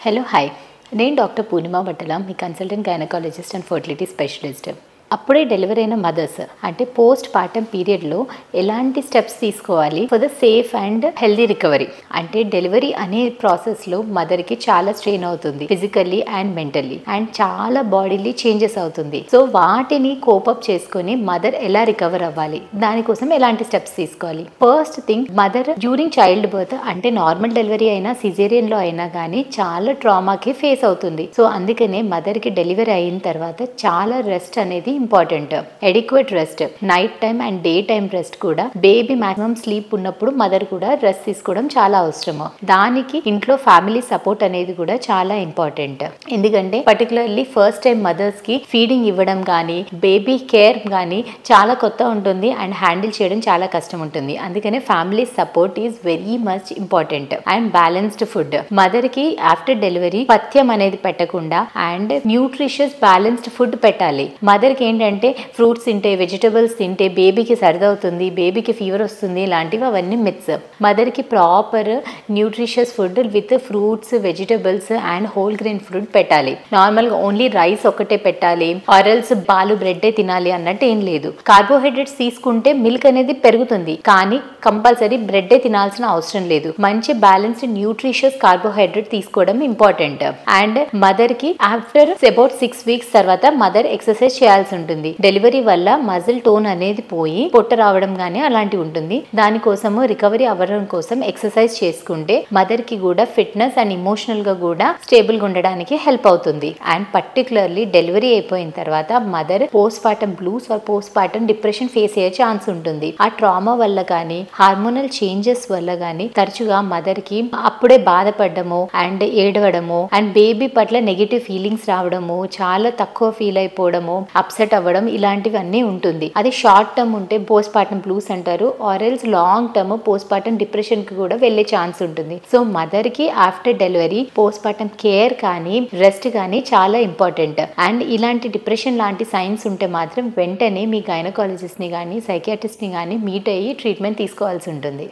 Hello hi నేను doctor Purnima Battala మీ consultant gynaecologist and fertility specialist. అప్పుడే డెలివరీ అయిన మదర్స్ అంటే పోస్ట్ పార్టమ్ పీరియడ్లో ఎలాంటి స్టెప్స్ తీసుకోవాలి for the safe and healthy recovery. అంటే డెలివరీ అనే ప్రాసెస్లో మదర్కి చాలా స్ట్రెయిన్ అవుతుంది ఫిజికల్లీ అండ్ మెంటల్లీ అండ్ చాలా బాడీలీ చేంజెస్ అవుతుంది. సో వాటిని కోపప్ చేసుకొని మదర్ ఎలా రికవర్ అవ్వాలి, దానికోసం ఎలాంటి స్టెప్స్ తీసుకోవాలి. First thing, mother during child birth అంటే నార్మల్ డెలివరీ అయినా సిజేరియన్లో అయినా కానీ చాలా ట్రామాకి ఫేస్ అవుతుంది. సో అందుకనే మదర్కి డెలివరీ అయిన తర్వాత చాలా రెస్ట్ అనేది important. Adequate rest, night time and day time rest కూడా, బేబీ మాక్సిమం స్లీప్ ఉన్నప్పుడు మదర్ కూడా రెస్ట్ తీసుకోవడం చాలా అవసరము. దానికి ఇంట్లో ఫ్యామిలీ సపోర్ట్ అనేది కూడా చాలా ఇంపార్టెంట్. ఎందుకంటే పర్టికులర్లీ ఫస్ట్ టైం మదర్స్ కి ఫీడింగ్ ఇవ్వడం కానీ బేబీ కేర్ కానీ చాలా కొత్త ఉంటుంది అండ్ హ్యాండిల్ చేయడం చాలా కష్టం ఉంటుంది. అందుకనే family support is very much important. And balanced food, mother కి ఆఫ్టర్ డెలివరీ పథ్యం అనేది పెట్టకుండా అండ్ న్యూట్రిషియస్ బ్యాలెన్స్డ్ ఫుడ్ పెట్టాలి. మదర్ కి ఏంటంటే ఫ్రూట్స్ తింటే, వెజిటబుల్స్ తింటే బేబీకి సరిదవుతుంది, బేబీకి ఫీవర్ వస్తుంది, ఇలాంటివి అవన్నీ మిత్స్. మదర్కి proper nutritious food with fruits, vegetables and whole grain food పెట్టాలి. నార్మల్గా ఓన్లీ రైస్ ఒకటే పెట్టాలి, ఆరల్స్ పాలు బ్రెడ్డే తినాలి అన్నట్టు ఏం లేదు. కార్బోహైడ్రేట్స్ తీసుకుంటే మిల్క్ అనేది పెరుగుతుంది, కానీ కంపల్సరీ బ్రెడ్డే తినాల్సిన అవసరం లేదు. మంచి బ్యాలెన్స్డ్ న్యూట్రిషియస్ కార్బోహైడ్రేట్ తీసుకోవడం ఇంపార్టెంట్. అండ్ మదర్ కి ఆఫ్టర్ అబౌట్ 6 weeks తర్వాత మదర్ ఎక్సర్సైజ్ చేయాల్సి ఉంటుంది. డెలివరీ వల్ల మజిల్ టోన్ అనేది పోయి పొట్ట రావడం గానీ అలాంటివి ఉంటుంది. దానికోసము రికవరీ అవ్వడం కోసం ఎక్సర్సైజ్ చేసుకుంటే మదర్ కి కూడా ఫిట్నెస్ అండ్ ఇమోషనల్ గా కూడా స్టేబుల్ గా ఉండడానికి హెల్ప్ అవుతుంది. అండ్ పర్టికులర్లీ డెలివరీ అయిపోయిన తర్వాత mother post partum blues or post partum depression face అయ్యే ఛాన్స్ ఉంటుంది. ఆ ట్రామా వల్ల కానీ హార్మోనల్ చేంజెస్ వల్ల కానీ తరచుగా మదర్ కి అప్పుడే బాధపడము అండ్ ఏడవడము అండ్ బేబీ పట్ల నెగిటివ్ ఫీలింగ్స్ రావడము, చాలా తక్కువ ఫీల్ అయిపోవడము, అప్సెట్ అవ్వడం, ఇలాంటివన్నీ ఉంటుంది. అది షార్ట్ టర్మ్ ఉంటే పోస్ట్ పార్టమ్ బ్లూస్ అంటారు, or else long term post partum depression కి కూడా వెళ్లే ఛాన్స్ ఉంటుంది. సో మదర్ కి after delivery post partum care కానీ రెస్ట్ కానీ చాలా ఇంపార్టెంట్. అండ్ ఇలాంటి డిప్రెషన్ లాంటి సైన్స్ ఉంటే మాత్రం వెంటనే మీ గైనకాలజిస్ట్ ని కానీ సైకియాట్రిస్ట్ ని కానీ మీట్ అయ్యి ట్రీట్మెంట్ తీసుకోవాల్సి ఉంటుంది.